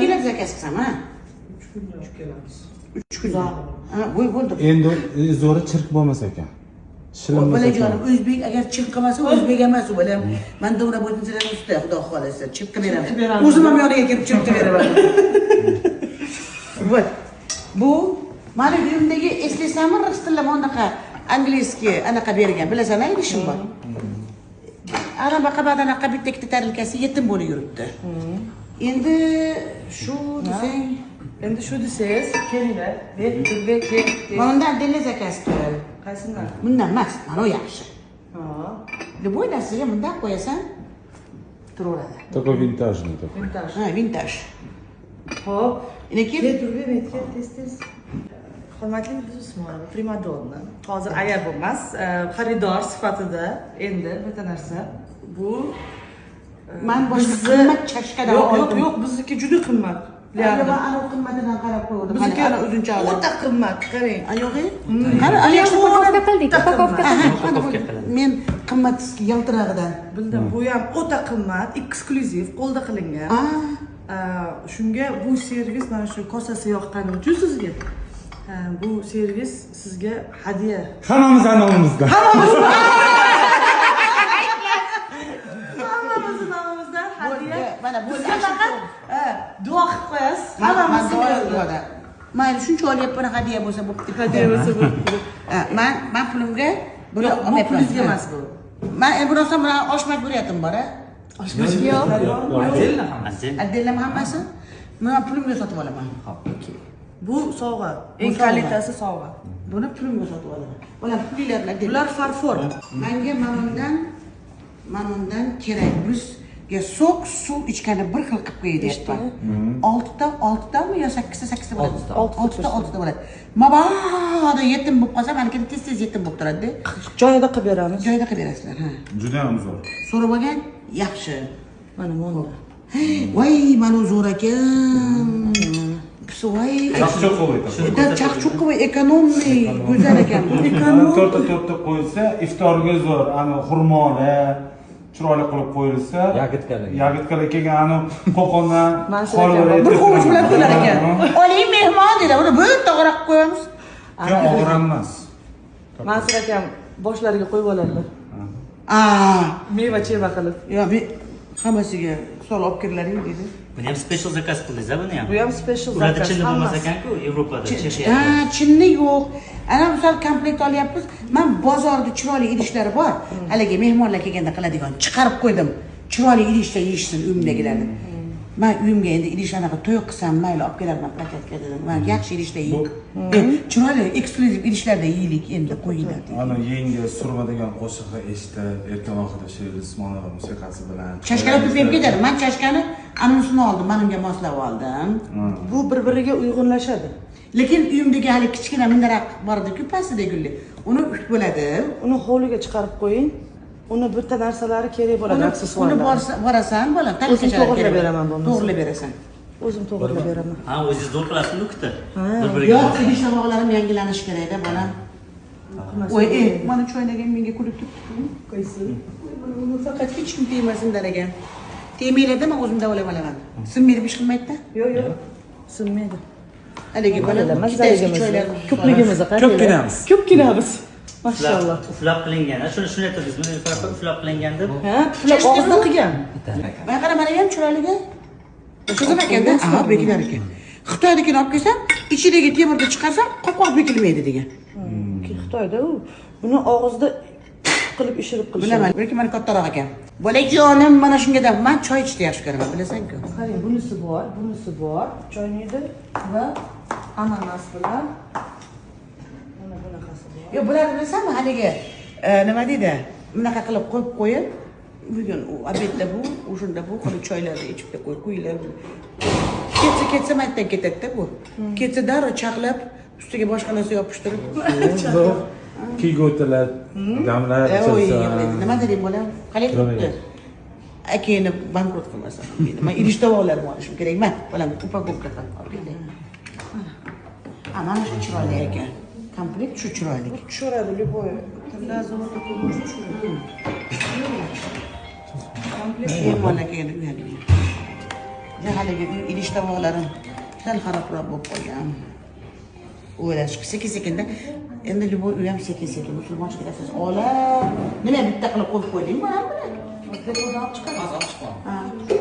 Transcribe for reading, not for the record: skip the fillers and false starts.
kelib zakaz qilsam, ha? 3 kun kelamiz. 3 kun. Ha, bo'ldi. Endi zo'ri chirk bo'lmas ekan. Shilim bo'lsa. Bolajonim, o'zbek agar chirq qilmasa, o'zbek emas u bolam. Men dovra bo'tinchilar ustida, xudo xolasa, chirq beraman. O'zim ham yoniga kelib chirq beraman. Вот. Bu mana uyimdagi eslaysanmi, rus tilida bunaqa angliyskiy anaqa bergan. Bilasan-a, ishim bor. Ana anaqa bitta ikkita tarilkasi yetim bo'lib yuribdi. Endi shu desang, Endi shu desangiz, kelinglar. bundan deli zakaz qil. Qaysidan? Bundan emas, mana bu yaxshi. Ha. Deb o'ylasiga bundan qo'yasan, turaveradi. Такой винтажный такой. Vintaj. Ha, vintaj. Xo'p. Lekin Ket, tez. Hurmatli Usmonova, primadonna. Hozir agar bo'lmas, xaridor sifatida endi bitta narsa bu men boshqa qimmat chashkadan oldim. Yo'q, bizniki juda qimmat. Lekin men ana qimmatidan qarab qo'ydim. Bizniki Ana uzuncha oldim. o'ta qimmat, qarang. Yo'q-e? Qara, yaxshi Upakovka qildik, upakovka. Men qimmat yaltirog'idan. Bildim, bu ham o'ta qimmat, eksklyuziv, qo'lda qilingan. Shunga bu servis mana shu kosasi yoqqani uchun sizga bu servis sizga hadya. Hammamiz nomimizdan. Hammamiz nomimizdan hadya. Mana bu faqat duo qilib qo'yasiz. Hammamiz duoda. Mayli, shuncha olyapman, hadya bo'lsa bo'pti. hadya bo'lsa bo'pti. Men pulimga buni Yo'q, bu olmayapman. pulingizga emas bu. Men endi rosa bilan osh majburiyatim bor-a. Yo'q. Addelam hammasi. Men pulimga sotib olaman. Bu sovg'a, eng kalitasi sovg'a. Buni pulimga sotib olaman. Bolam pulinglarni Bular farfor. Menga mana undan kerak. Bizga so'q suv ichgani bir xil qilib qo'y deyapman. 6tami yo 8ta bo'ladi? 6ta bo'ladi. Mabodo yetim bo'lib qolsa, meniki tez yetim bo'lib turadi. Joyida qilib beramiz. Joyida qilib berasizlar, ha. Juda ham zo'r. So'rab olgan, yaxshi. Mana bunda. Voy, mana zo'r ekan. Voy, chaqchuqovoy ekonomli, go'zal ekan. To'rtta qo'yilsa, iftorga zo'r, ana xurmoli chiroyli qilib qo'yilsa, yagitkalar kelgan ana qo'qondan bir hovuch bilan to'lar ekan. Oling mehmon dedi, uni bu yerda qarab qo'yamiz. Yo'q, og'ir emas. Mansur akam boshlariga qo'yib oladilar. Meva-cheva qilib. Yo'q, hammasiga sol olib kirlaring dedi. Buni ham special zakaz qildingiz-a buni ham? Bu ham special Ularda zakaz. chinni bo'lmas ekan-ku, Yevropada, Chexiyada. Ha, chinni yo'q. Ana misol komplekt olyapmiz. Men bozorda chiroyli idishlar bor. Haligi mehmonlar kelganda qiladigan chiqarib qo'ydim. Chiroyli idishda yeyishsin uyimdagilarni. Men uyimga endi idish anaqa to'y qilsam, mayli olib kelaman paketga dedim. Men yaxshi idishda yeyib. Chiroyli eksklyuziv idishlarda yeylik endi qo'yinglar dedi. Ana yengi surma degan qo'shiqni eshitib, erkin oxirida She'rli Usmonova musiqasi bilan. Chashkani to'pib ketadi. Men chashkani anusini oldim, men unga moslab oldim. Bu bir-biriga uyg'unlashadi. Lekin uyimdagi hali kichkina mindaroq bor edi-ku, pastida gulli. Uni uch bo'ladi. Uni hovliga chiqarib qo'ying. Uni bitta narsalari kerak bo'ladi, aksessuarlar. Uni borasan, bolam, O'zim to'g'rilab beraman bo'lmasa. To'g'rilab berasan. O'zim to'g'rilab beraman. Ha, o'zingiz zo'r qilasizmi ukda? Bir-biriga. Yo'q, idish tovoqlarim yangilanishi kerak-da, bolam. Voy, mana choynagim menga kulib turibdi. Qaysi? Uni faqat hech kim tegmasin daragan. Tegmaydi, men o'zim davolab olaman. Sinmaydi, ish qilmaydi-da. Yo'q. Sinmaydi. Haligi bolam, ko'pligimizga qarang. Ko'pginamiz. Mashalloh. Uflab qilingan. Shuni aytdingizmi? Uflab qilingan deb. Ha, uflab og'izdan qilgan. Men qara, mana ham chiroyliga. Qizim ekanda, bekilar ekan. Xitoynikini olib kelsam, ichidagi temirni chiqarsam, qo'rqoq bekilmaydi degan. Xitoyda u buni og'izda qilib ishirib qilish. Bilaman, lekin men kattaroq ekan. Bolajonim, mana shunga deb men choy ichishni yaxshi ko'raman, bilasan-ku. Qarang, bunisi bor, choyniydi va ananas bilan mana bunaqasi bor. Yo, bularni bilsanmi, haligi nima deydi? Bunaqa qilib qo'yib, bugun u obedda bu, o'shunda bu qilib choylarni ichib qo'yinglar. Ketsa maytdan ketadi-da bu. Ketsa darrov chaqlab, ustiga boshqa narsa yopishtirib. Kiygo'tilar, gamlar ichilsa. Nima dedim bolam? Qalay qilibdi? Akeni bankrot qilmasa. Men idish tovoqlarni olishim kerak. Men bolam upakovka qilib oldim. Mana shu chiroyli ekan. Komplekt shu chiroyli. Tushiradi любой. Lazimni tushiradi. Komplekt mehmonlar kelganda uyadi. haligi idish tovoqlarim sal xarobroq bo'lib qolgan. O'ylash sekin-sekinda endi любой uy ham sekin-sekin musulmonchilik asos. Ola, nima bitta qilib qo'yib qo'yding mana buni? Bitta qo'yib chiqaramiz. Hozir chiqaman.